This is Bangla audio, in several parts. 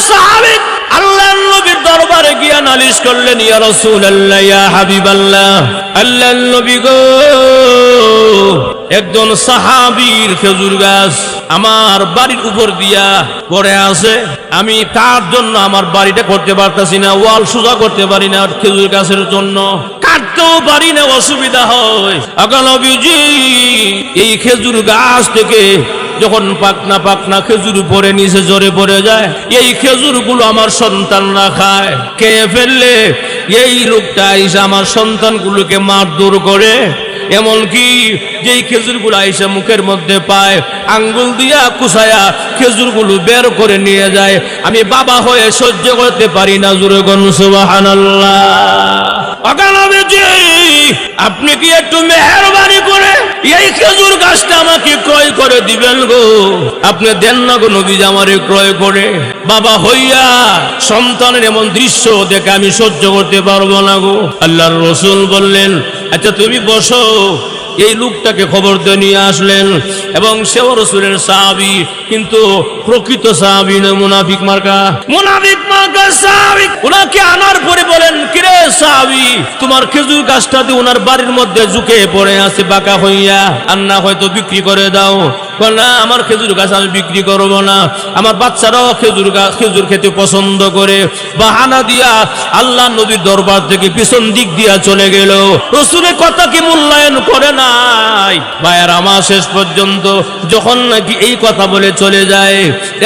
সাহাবী আল্লাহর নবীর দরবারে গিয়া নালিশ করলেন, ইয়া রাসূলুল্লাহ, ইয়া হাবিবাল্লাহ, আল্লাহর নবী গো, একজন সাহাবীর খেজুর গাছ আমার বাড়ির উপর দিয়া পড়ে আছে, আমি তার জন্য আমার বাড়িটা করতে পারতাছি না, ওয়াল সোজা করতে পারি না, খেজুর গাছের জন্য কাটতেও পারি না, অসুবিধা হয়। আগে নবীজি, এই খেজুর গাছ থেকে যখন পাকনা পাকনা খেজুর পরে নিচে জোরে পড়ে যায়, এই খেজুরগুলো আমার সন্তানরা খায়, খেয়ে ফেললে এই লোকটা এসে আমার সন্তানগুলোকে মারধর করে, এমনকি যেই খেজুরগুলো আইসা মুখের মধ্যে পায় আঙ্গুল দিয়া কুসায়া খেজুরগুলো বের করে নিয়ে যায়। আমি বাবা হয়ে সহ্য করতে পারি না। জোরে কোন সুবহানাল্লাহ। আপনি কি একটু মেহেরবানি করে এই খেজুর গাছটা আমাকে ক্রয় করে দিবেন গো? আপনি দেন না গো নবী, আমারে ক্রয় করে। বাবা হইয়া সন্তানের এমন দৃশ্য দেখে আমি সহ্য করতে পারবো না গো। আল্লাহর রাসূল বললেন, আচ্ছা তুমি বসো। এই লোকটাকে খবর দিয়ে নিয়ে আসলেন এবং সেও রাসূলের সাহাবী, কিন্তু প্রকৃত সাহাবী নয়, মুনাফিক মার্কা সাহাবী। ওনাকে আনার পরে বলেন, কিরে সাহাবী, তোমার খেজুর গাছটাতে ওনার বাড়ির মধ্যে ঝুঁকে পড়ে আছে বাঁকা হইয়া, আর না হয়তো বিক্রি করে দাও। না, আমার খেজুর গাছ আমি বিক্রি করবো না, আমার বাচ্চারাও খেজুর খেতে পছন্দ করে। বাহানা দিয়া আল্লাহ নবীর দরবার থেকে পিছন দিক দিয়া চলে গেল। রাসূলের কথা কি মূল্যায়ন করে নাই? ভাইয়ার আমার শেষ পর্যন্ত যখন নাকি এই কথা বলে চলে যায়,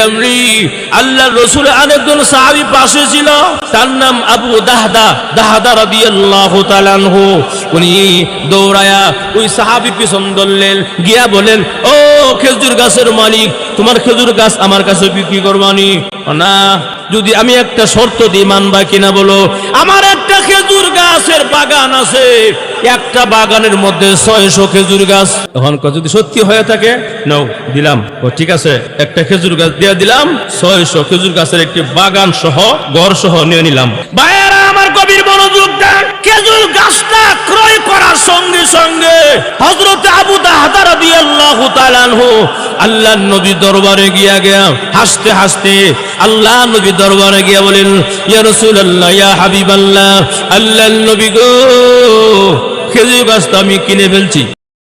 এমনি আল্লাহ রাসূলের আরেকজন সাহাবী পাশে ছিল, তার নাম আবু দাহদা রাদিয়াল্লাহু তাআলা আনহু। উনি দৌড়ায়া ওই সাহাবী পিছন ধরলেন, গিয়া বলেন, ও খেজুর গাছের মালিক, তোমার খেজুর গাছ আমার কাছে বিক্রি করবানি? না, যদি আমি একটা শর্ত দিই মানবা কিনা বলো? আমার একটা খেজুর গাছের বাগান আছে, একটা বাগানের মধ্যে 600 খেজুর গাছ। তখন যদি সত্যি হয়ে থাকে, নাও দিলাম। ও ঠিক আছে, একটা খেজুর গাছ দিয়ে দিলাম, 600 খেজুর গাছের একটি বাগান সহ ঘর সহ নিয়ে নিলাম। ভাইয়েরা আমার গভীর মনোযোগ দেন। খেজুর গাছটা ক্রয় করার সঙ্গে সঙ্গে হযরত আবু দাহদা রাদিয়াল্লাহু তাআলা আনহু আল্লাহর নবী দরবারে গিয়া হাসতে হাসতে আল্লাহ নবী দরবারে গিয়া বলেন, ইয়া রাসূলুল্লাহ, ইয়া হাবিবাল্লাহ, আল্লাহর নবী গো, খেজুর গাছটা আমি কিনে ফেলছি।